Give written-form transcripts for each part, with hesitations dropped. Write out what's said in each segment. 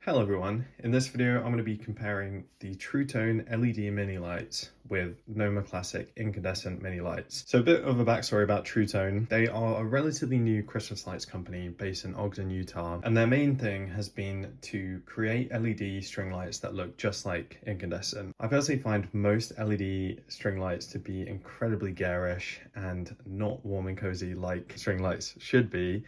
Hello everyone, in this video I'm going to be comparing the Tru-Tone LED Mini Lights with NOMA Classic incandescent mini lights. So a bit of a backstory about Tru-Tone. They are a relatively new Christmas lights company based in Ogden, Utah, and their main thing has been to create LED string lights that look just like incandescent. I personally find most LED string lights to be incredibly garish and not warm and cozy like string lights should be.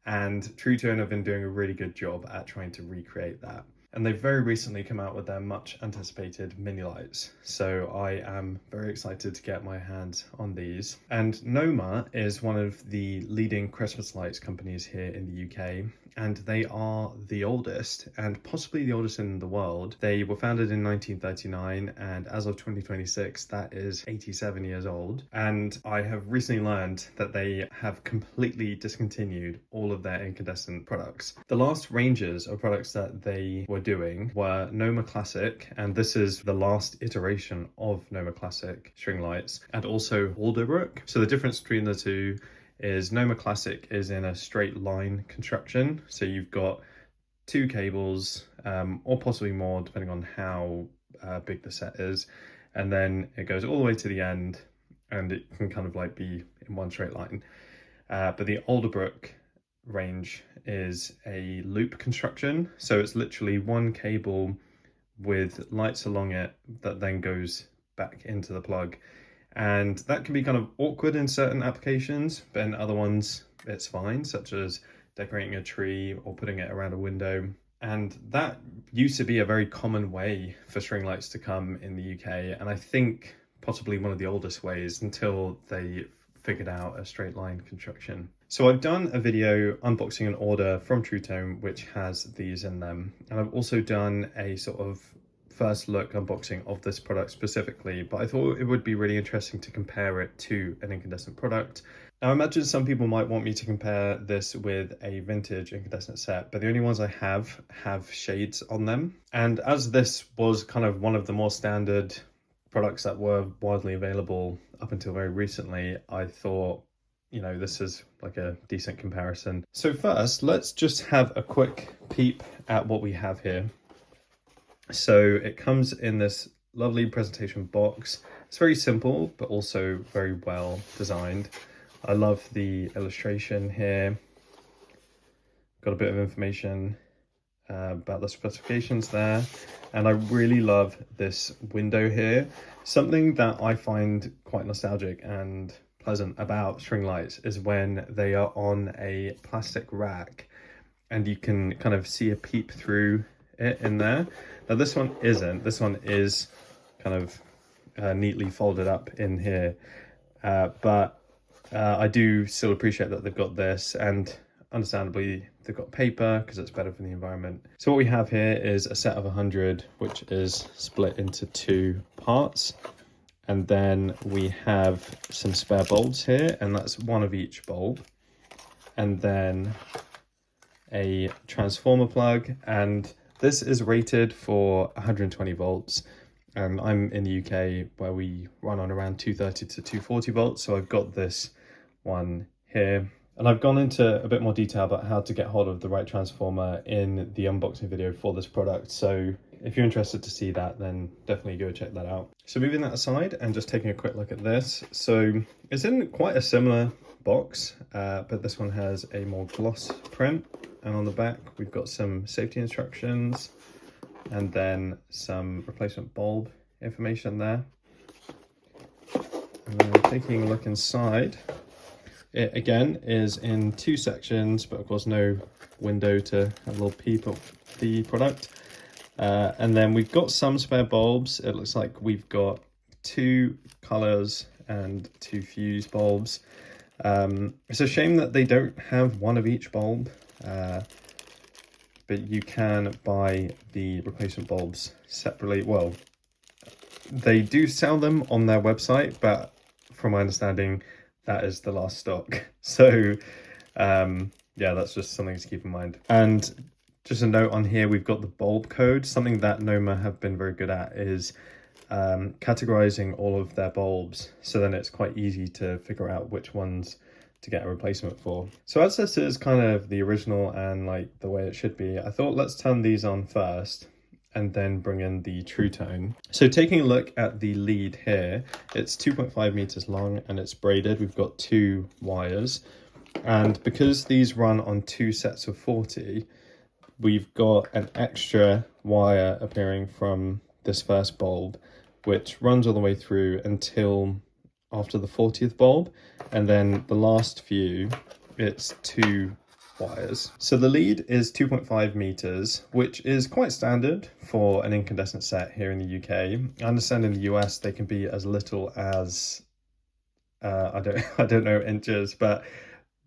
And Tru-Tone have been doing a really good job at trying to recreate that. And they've very recently come out with their much anticipated mini lights. So I am very excited to get my hands on these. And NOMA is one of the leading Christmas lights companies here in the UK. And they are the oldest and possibly the oldest in the world. They were founded in 1939 and as of 2026 that is 87 years old. And I have recently learned that they have completely discontinued all of their incandescent products. The last ranges of products that they were doing were NOMA Classic, and this is the last iteration of NOMA Classic string lights, and also Alderbrook. So the difference between the two is NOMA Classic is in a straight line construction. So you've got two cables, or possibly more depending on how big the set is. And then it goes all the way to the end and it can kind of like be in one straight line. But the Alderbrook range is a loop construction. So it's literally one cable with lights along it that then goes back into the plug. And that can be kind of awkward in certain applications, but in other ones it's fine, such as decorating a tree or putting it around a window. And that used to be a very common way for string lights to come in the UK, and I think possibly one of the oldest ways until they figured out a straight line construction. So I've done a video unboxing an order from Tru-Tone which has these in them, and I've also done a sort of first look unboxing of this product specifically, but I thought it would be really interesting to compare it to an incandescent product. Now I imagine some people might want me to compare this with a vintage incandescent set, but the only ones I have shades on them. And as this was kind of one of the more standard products that were widely available up until very recently, I thought, you know, this is like a decent comparison. So first, let's just have a quick peep at what we have here. So it comes in this lovely presentation box. It's very simple, but also very well designed. I love the illustration here. Got a bit of information about the specifications there. And I really love this window here. Something that I find quite nostalgic and pleasant about string lights is when they are on a plastic rack and you can kind of see a peep through it in there. Now this one isn't. This one is kind of neatly folded up in here, but I do still appreciate that they've got this, and understandably they've got paper because it's better for the environment. So what we have here is a set of 100 which is split into two parts, and then we have some spare bulbs here, and that's one of each bulb, and then a transformer plug, and this is rated for 120 volts, and I'm in the UK where we run on around 230 to 240 volts, so I've got this one here. And I've gone into a bit more detail about how to get hold of the right transformer in the unboxing video for this product, so if you're interested to see that, then definitely go check that out. So moving that aside and just taking a quick look at this, so it's in quite a similar box, but this one has a more gloss print. And on the back, we've got some safety instructions and then some replacement bulb information there. And then taking a look inside, it again is in two sections, but of course no window to have a little peep of the product. And then we've got some spare bulbs. It looks like we've got two colors and two fuse bulbs. It's a shame that they don't have one of each bulb. But you can buy the replacement bulbs separately. Well, they do sell them on their website, but from my understanding, that is the last stock. So yeah, that's just something to keep in mind. And just a note on here, we've got the bulb code. Something that NOMA have been very good at is categorizing all of their bulbs, so then it's quite easy to figure out which ones to get a replacement for. So as this is kind of the original and like the way it should be, I thought let's turn these on first and then bring in the Tru-Tone. So taking a look at the lead here, it's 2.5 meters long and it's braided. We've got 2 wires. And because these run on 2 sets of 40, we've got an extra wire appearing from this first bulb, which runs all the way through until after the 40th bulb. And then the last few, it's 2 wires. So the lead is 2.5 meters, which is quite standard for an incandescent set here in the UK. I understand in the US they can be as little as I don't know inches, but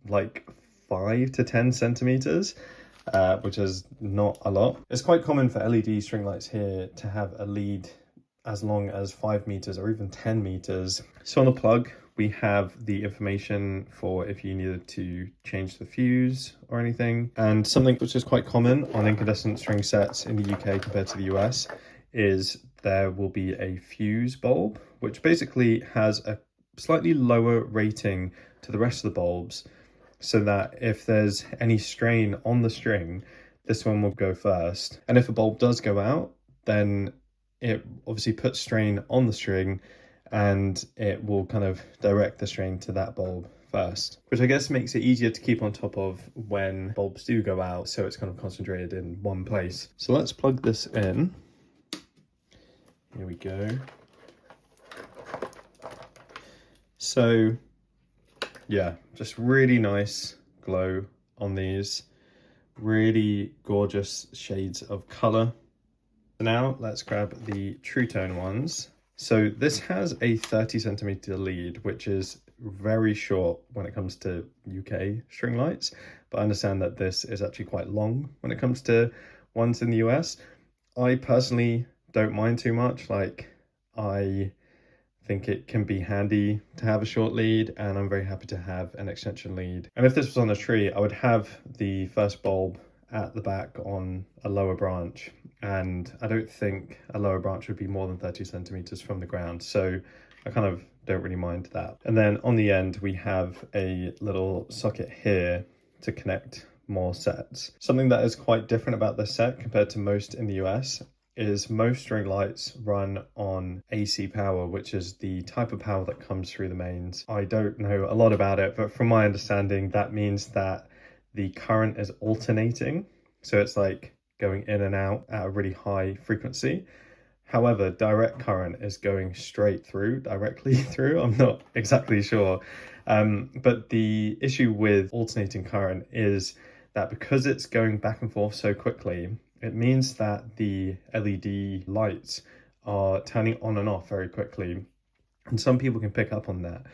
like 5 to 10 centimeters, which is not a lot. It's quite common for LED string lights here to have a lead as long as 5 meters or even 10 meters. So on the plug, we have the information for if you needed to change the fuse or anything. And something which is quite common on incandescent string sets in the UK compared to the US is there will be a fuse bulb, which basically has a slightly lower rating to the rest of the bulbs, so that if there's any strain on the string, this one will go first. And if a bulb does go out, then it obviously puts strain on the string and it will kind of direct the strain to that bulb first, which I guess makes it easier to keep on top of when bulbs do go out, so it's kind of concentrated in one place. So let's plug this in. Here we go. So yeah, just really nice glow on these, really gorgeous shades of color. Now let's grab the Tru-Tone ones. So this has a 30 centimeter lead, which is very short when it comes to UK string lights, but I understand that this is actually quite long when it comes to ones in the US. I personally don't mind too much. Like, I think it can be handy to have a short lead, and I'm very happy to have an extension lead. And if this was on a tree, I would have the first bulb at the back on a lower branch, and I don't think a lower branch would be more than 30 centimeters from the ground, so I kind of don't really mind that. And then on the end we have a little socket here to connect more sets. Something that is quite different about this set compared to most in the US is most string lights run on AC power, which is the type of power that comes through the mains. I don't know a lot about it, but from my understanding that means that the current is alternating, so it's like going in and out at a really high frequency. However, direct current is going straight through, directly through. I'm not exactly sure. But the issue with alternating current is that because it's going back and forth so quickly, it means that the LED lights are turning on and off very quickly. And some people can pick up on that.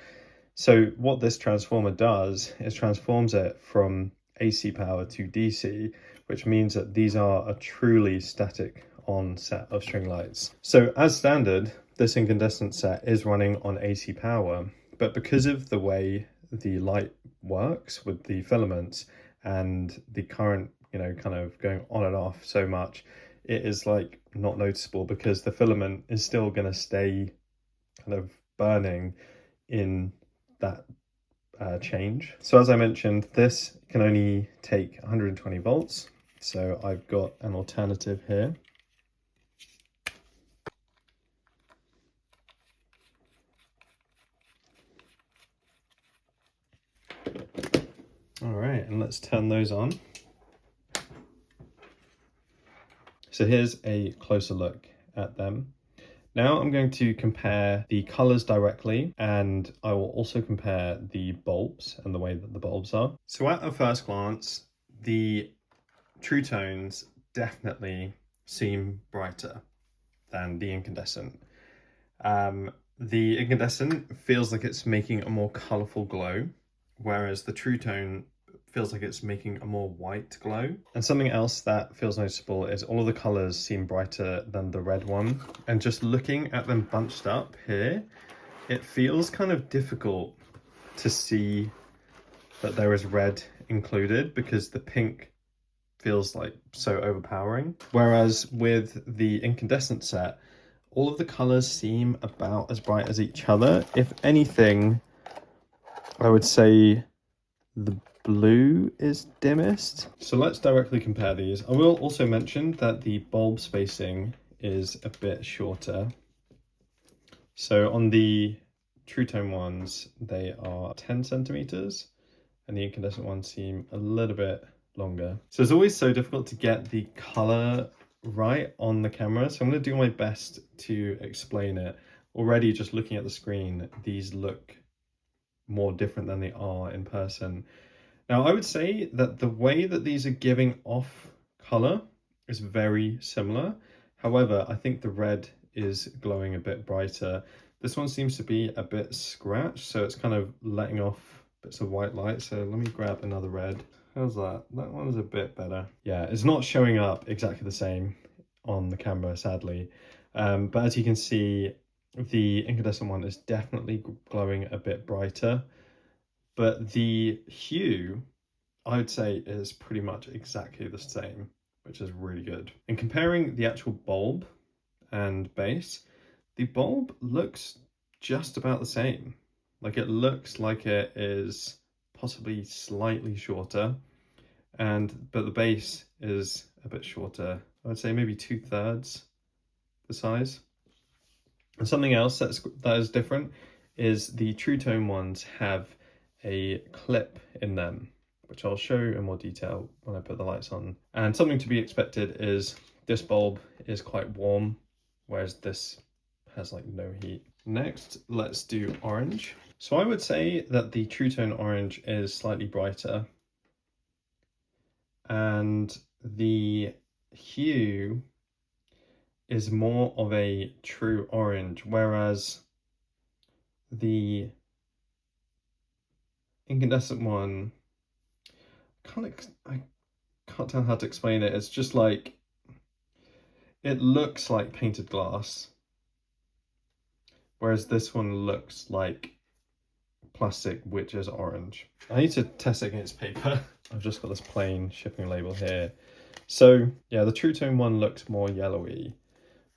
So what this transformer does is transforms it from AC power to DC, which means that these are a truly static on set of string lights. So as standard, this incandescent set is running on AC power, but because of the way the light works with the filaments and the current, you know, kind of going on and off so much, it is like not noticeable because the filament is still going to stay kind of burning in that change. So as I mentioned, this can only take 120 volts. So I've got an alternative here. All right, and let's turn those on. So here's a closer look at them. Now I'm going to compare the colors directly, and I will also compare the bulbs and the way that the bulbs are. So at a first glance, the Tru-Tones definitely seem brighter than the incandescent. The incandescent feels like it's making a more colorful glow, whereas the Tru-Tone feels like it's making a more white glow. And something else that feels noticeable is all of the colors seem brighter than the red one. And just looking at them bunched up here, it feels kind of difficult to see that there is red included because the pink feels like so overpowering. Whereas with the incandescent set, all of the colors seem about as bright as each other. If anything, I would say the blue is dimmest. So let's directly compare these. I will also mention that the bulb spacing is a bit shorter. So on the Tru-Tone ones, they are 10 centimeters, and the incandescent ones seem a little bit longer. So it's always so difficult to get the color right on the camera, so I'm going to do my best to explain it. Already just looking at the screen, these look more different than they are in person. Now I would say that the way that these are giving off color is very similar. However, I think the red is glowing a bit brighter. This one seems to be a bit scratched, so it's kind of letting off bits of white light. So let me grab another red. How's that? That one's a bit better. Yeah, it's not showing up exactly the same on the camera, sadly. But as you can see, the incandescent one is definitely glowing a bit brighter. But the hue, I would say, is pretty much exactly the same, which is really good. And comparing the actual bulb and base, the bulb looks just about the same. Like, it looks like it is possibly slightly shorter, but the base is a bit shorter. I'd say maybe 2/3 the size. And something else that is different is the Tru-Tone ones have a clip in them, which I'll show in more detail when I put the lights on. And something to be expected is this bulb is quite warm, whereas this has like no heat. Next, let's do orange. So I would say that the Tru-Tone orange is slightly brighter, and the hue is more of a true orange, whereas the incandescent one, I can't tell how to explain it. It's just like, it looks like painted glass, whereas this one looks like plastic, which is orange. I need to test it against paper. I've just got this plain shipping label here. So yeah, the Tru-Tone one looks more yellowy,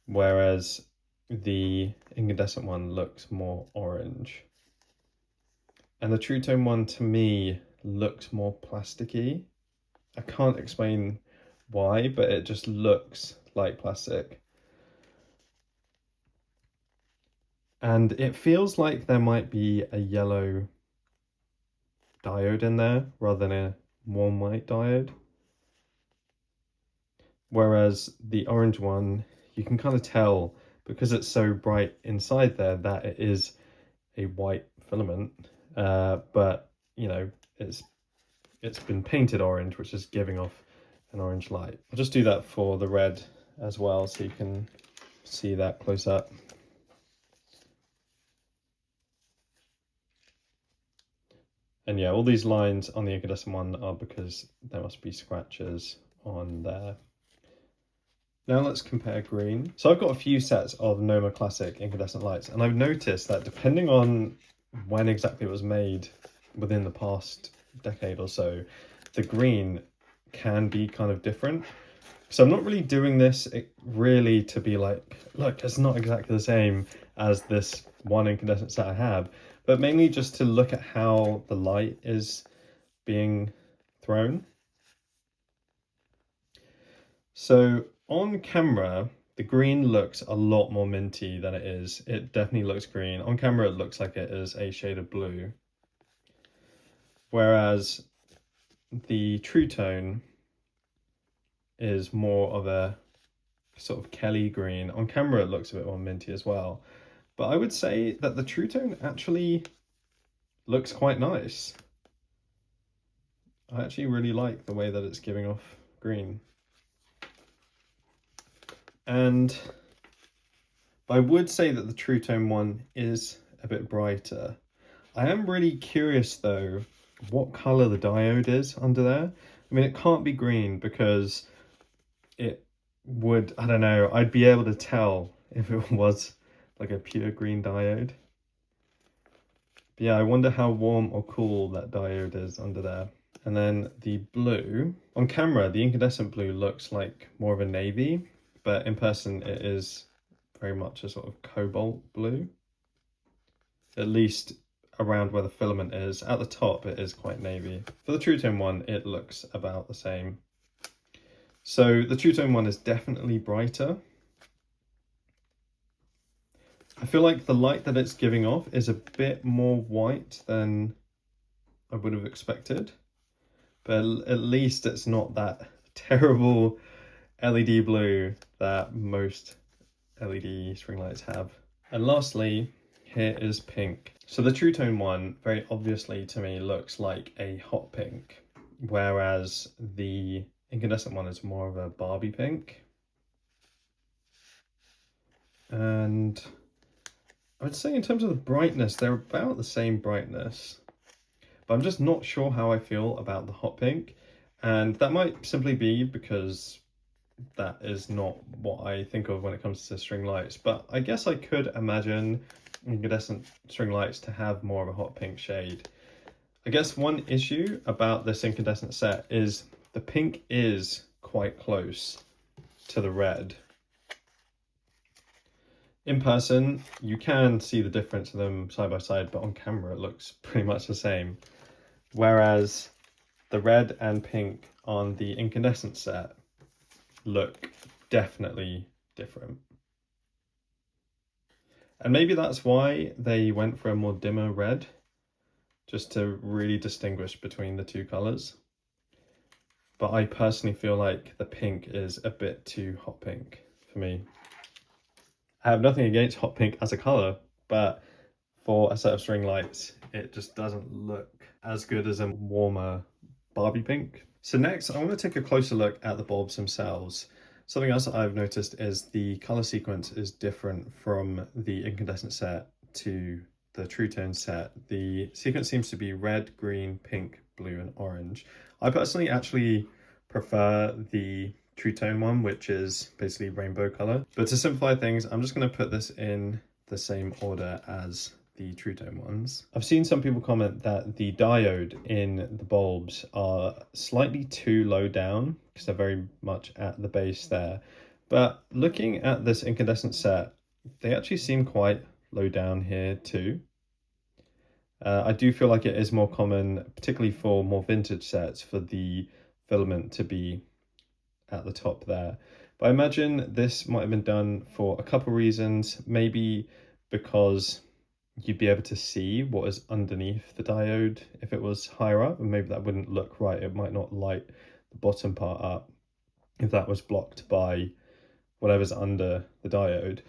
whereas the incandescent one looks more orange. And the Tru-Tone one, to me, looks more plasticky. I can't explain why, but it just looks like plastic. And it feels like there might be a yellow diode in there rather than a warm white diode. Whereas the orange one, you can kind of tell, because it's so bright inside there, that it is a white filament. But you know, it's been painted orange, which is giving off an orange light. I'll just do that for the red as well, so you can see that close up. And yeah, all these lines on the incandescent one are because there must be scratches on there. Now let's compare green. So I've got a few sets of NOMA Classic incandescent lights, and I've noticed that depending on when exactly it was made within the past decade or so, the green can be kind of different. So I'm not really doing this really to be like, look, it's not exactly the same as this one incandescent set I have, but mainly just to look at how the light is being thrown. So on camera, the green looks a lot more minty than it is. It definitely looks green. On camera, it looks like it is a shade of blue. Whereas the Tru-Tone is more of a sort of Kelly green. On camera, it looks a bit more minty as well. But I would say that the Tru-Tone actually looks quite nice. I actually really like the way that it's giving off green. And I would say that the Tru-Tone one is a bit brighter. I am really curious though, what color the diode is under there. I mean, it can't be green because it would, I don't know, I'd be able to tell if it was like a pure green diode. But yeah, I wonder how warm or cool that diode is under there. And then the blue, on camera, the incandescent blue looks like more of a navy, but in person it is very much a sort of cobalt blue. At least around where the filament is. At the top it is quite navy. For the Tru-Tone one it looks about the same. So the Tru-Tone one is definitely brighter. I feel like the light that it's giving off is a bit more white than I would have expected, but at least it's not that terrible LED blue that most LED string lights have. And lastly, here is pink. So the Tru-Tone one, very obviously to me, looks like a hot pink, whereas the incandescent one is more of a Barbie pink. And I would say in terms of the brightness, they're about the same brightness, but I'm just not sure how I feel about the hot pink. And that might simply be because that is not what I think of when it comes to string lights, but I guess I could imagine incandescent string lights to have more of a hot pink shade. I guess one issue about this incandescent set is the pink is quite close to the red. In person, you can see the difference of them side by side, but on camera it looks pretty much the same. Whereas the red and pink on the incandescent set look definitely different. And maybe that's why they went for a more dimmer red, just to really distinguish between the two colours. But I personally feel like the pink is a bit too hot pink for me. I have nothing against hot pink as a colour, but for a set of string lights, it just doesn't look as good as a warmer Barbie pink. So next, I want to take a closer look at the bulbs themselves. Something else that I've noticed is the colour sequence is different from the incandescent set to the Tru-Tone set. The sequence seems to be red, green, pink, blue, and orange. I personally actually prefer the Tru-Tone one, which is basically rainbow colour. But to simplify things, I'm just going to put this in the same order as the Tru-Tone ones. I've seen some people comment that the diode in the bulbs are slightly too low down because they're very much at the base there. But looking at this incandescent set, they actually seem quite low down here too. I do feel like it is more common, particularly for more vintage sets, for the filament to be at the top there. But I imagine this might have been done for a couple reasons, maybe because you'd be able to see what is underneath the diode if it was higher up, and maybe that wouldn't look right. It might not light the bottom part up if that was blocked by whatever's under the diode.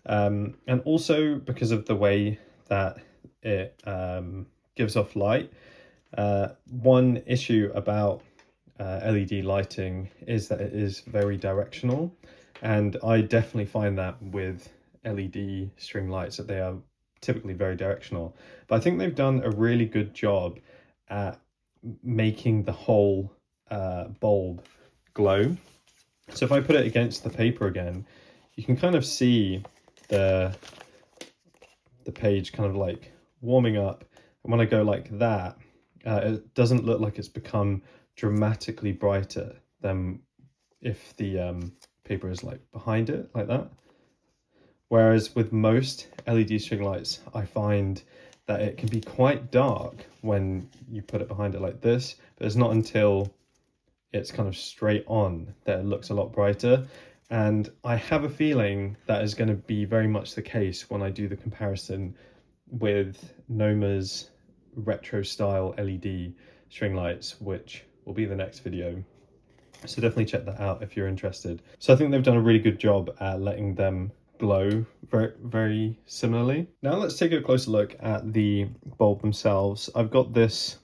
And also because of the way that it gives off light. One issue about LED lighting is that it is very directional, and I definitely find that with LED string lights that they are typically very directional. But I think they've done a really good job at making the whole bulb glow. So if I put it against the paper again, you can kind of see the page kind of like warming up, and when I go like that, it doesn't look like it's become dramatically brighter than if the paper is like behind it like that. Whereas with most LED string lights, I find that it can be quite dark when you put it behind it like this, but it's not until it's kind of straight on that it looks a lot brighter. And I have a feeling that is going to be very much the case when I do the comparison with NOMA's retro style LED string lights, which will be the next video. So definitely check that out if you're interested. So I think they've done a really good job at letting them glow very, very similarly. Now let's take a closer look at the bulb themselves. I've got this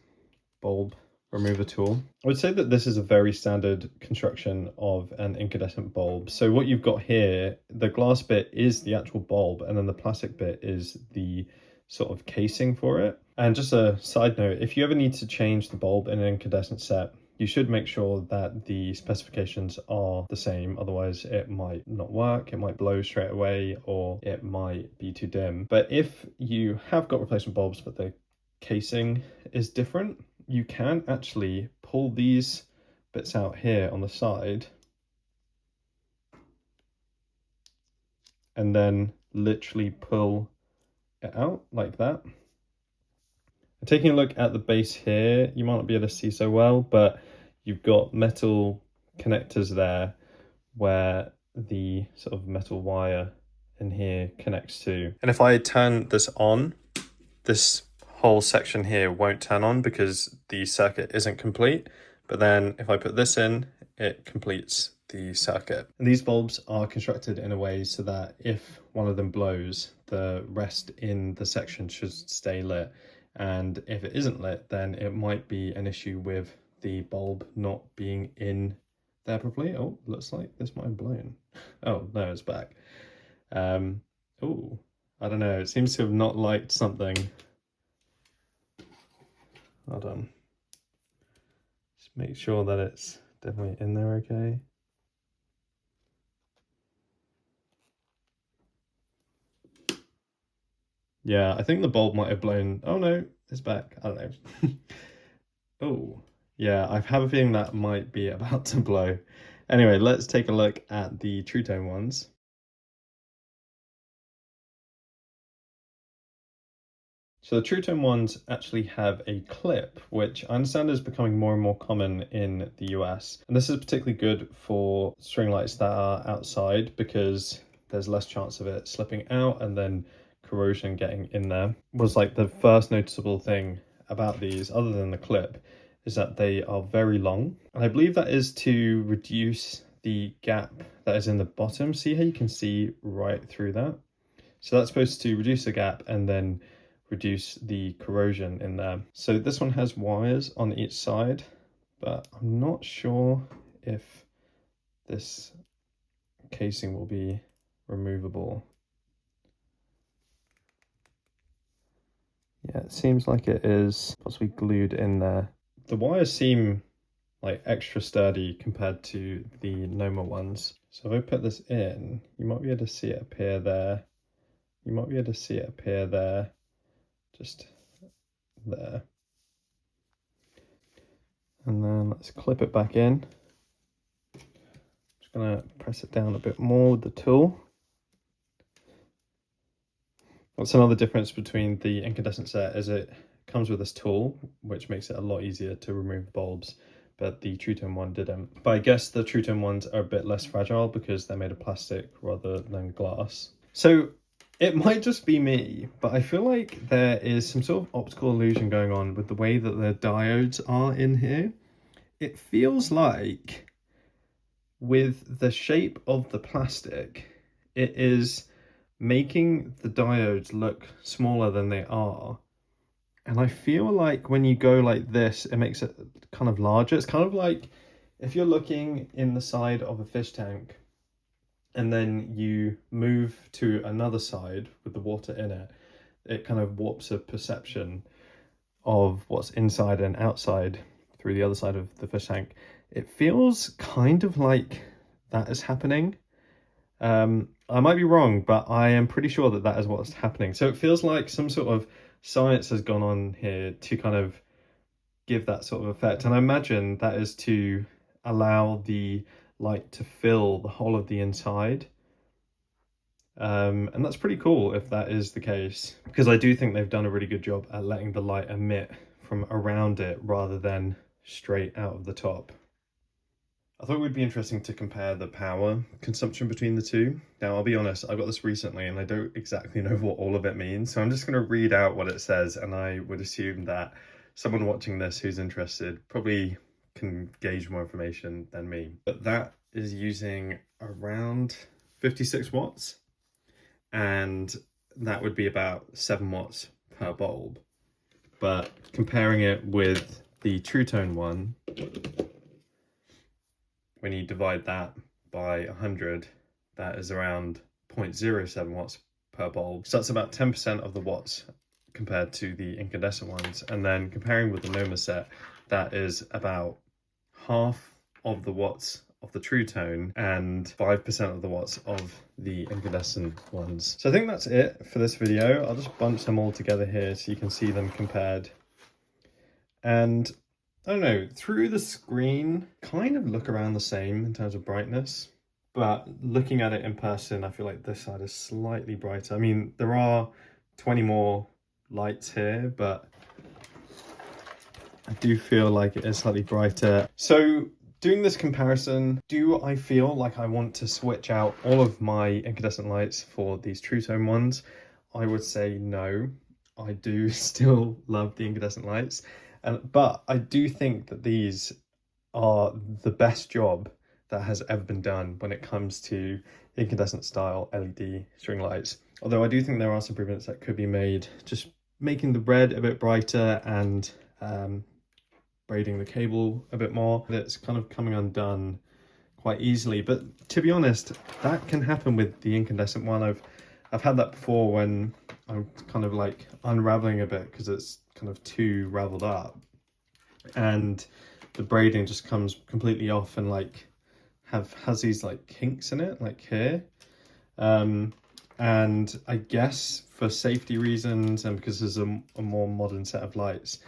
bulb remover tool. I would say that this is a very standard construction of an incandescent bulb. So what you've got here, the glass bit is the actual bulb, and then the plastic bit is the sort of casing for it. And just a side note, if you ever need to change the bulb in an incandescent set, you should make sure that the specifications are the same, otherwise it might not work, it might blow straight away, or it might be too dim. But if you have got replacement bulbs but the casing is different, you can actually pull these bits out here on the side and then literally pull it out like that. Taking a look at the base here, you might not be able to see so well, but you've got metal connectors there where the sort of metal wire in here connects to. And if I turn this on, this whole section here won't turn on because the circuit isn't complete. But then if I put this in, it completes the circuit. And these bulbs are constructed in a way so that if one of them blows, the rest in the section should stay lit. And if it isn't lit, then it might be an issue with the bulb not being in there properly. Oh, looks like this might have blown. Oh, no, it's back. Oh, I don't know. It seems to have not liked something. Hold on. Just make sure that it's definitely in there okay. Yeah, I think the bulb might have blown. Oh no, it's back. I don't know. Oh, yeah, I have a feeling that might be about to blow. Anyway, let's take a look at the Tru-Tone ones. So the Tru-Tone ones actually have a clip, which I understand is becoming more and more common in the US. And this is particularly good for string lights that are outside because there's less chance of it slipping out and then corrosion getting in there. Was like the first noticeable thing about these, other than the clip, is that they are very long. And I believe that is to reduce the gap that is in the bottom. See how you can see right through that? So that's supposed to reduce the gap and then reduce the corrosion in there. So this one has wires on each side, but I'm not sure if this casing will be removable. Yeah, it seems like it is possibly glued in there. The wires seem like extra sturdy compared to the NOMA ones. So if I put this in, you might be able to see it appear there. You might be able to see it appear there, just there. And then let's clip it back in. Just gonna press it down a bit more with the tool. That's another difference between the incandescent set, is it comes with this tool, which makes it a lot easier to remove the bulbs, but the Tru-Tone one didn't. But I guess the Tru-Tone ones are a bit less fragile because they're made of plastic rather than glass. So it might just be me, but I feel like there is some sort of optical illusion going on with the way that the diodes are in here. It feels like with the shape of the plastic, it is making the diodes look smaller than they are. And I feel like when you go like this, it makes it kind of larger. It's kind of like if you're looking in the side of a fish tank and then you move to another side with the water in it, it kind of warps a perception of what's inside and outside through the other side of the fish tank. It feels kind of like that is happening. I might be wrong, but I am pretty sure that that is what's happening. So it feels like some sort of science has gone on here to kind of give that sort of effect. And I imagine that is to allow the light to fill the whole of the inside. And that's pretty cool if that is the case, because I do think they've done a really good job at letting the light emit from around it rather than straight out of the top. I thought it would be interesting to compare the power consumption between the two. Now, I'll be honest, I got this recently and I don't exactly know what all of it means. So I'm just going to read out what it says, and I would assume that someone watching this who's interested probably can gauge more information than me. But that is using around 56 watts, and that would be about 7 watts per bulb. But comparing it with the Tru-Tone one, when you divide that by 100, that is around 0.07 watts per bulb. So that's about 10% of the watts compared to the incandescent ones. And then comparing with the NOMA set, that is about half of the watts of the Tru-Tone and 5% of the watts of the incandescent ones. So I think that's it for this video. I'll just bunch them all together here so you can see them compared. And I don't know, through the screen, kind of look around the same in terms of brightness, but looking at it in person, I feel like this side is slightly brighter. I mean, there are 20 more lights here, but I do feel like it is slightly brighter. So doing this comparison, do I feel like I want to switch out all of my incandescent lights for these Tru-Tone ones? I would say no. I do still love the incandescent lights, but I do think that these are the best job that has ever been done when it comes to incandescent style LED string lights. Although I do think there are some improvements that could be made, just making the red a bit brighter and braiding the cable a bit more. It's kind of coming undone quite easily, but to be honest, that can happen with the incandescent one. I've had that before when I'm kind of like unraveling a bit because it's kind of too raveled up, and the braiding just comes completely off and like has these like kinks in it, like here. And I guess for safety reasons and because there's a more modern set of lights,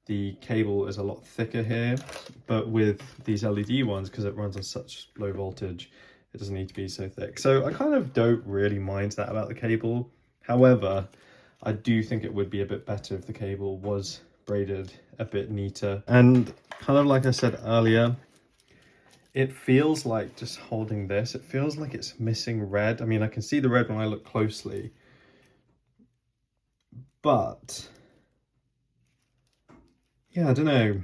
the cable is a lot thicker here, but with these LED ones, because it runs on such low voltage, it doesn't need to be so thick. So I kind of don't really mind that about the cable. However, I do think it would be a bit better if the cable was braided a bit neater. And kind of like I said earlier, it feels like just holding this, it feels like it's missing red. I mean, I can see the red when I look closely, but yeah, I don't know.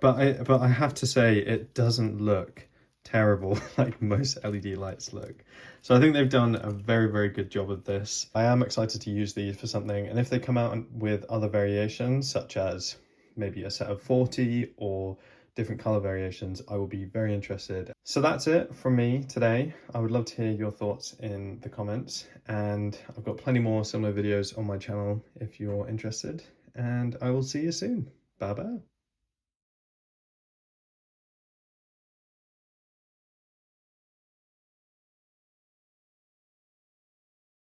But I have to say, it doesn't look terrible like most LED lights look. So I think they've done a very, very good job of this. I am excited to use these for something, and if they come out with other variations, such as maybe a set of 40 or different color variations, I will be very interested. So that's it from me today. I would love to hear your thoughts in the comments, and I've got plenty more similar videos on my channel if you're interested, and I will see you soon. Bye bye.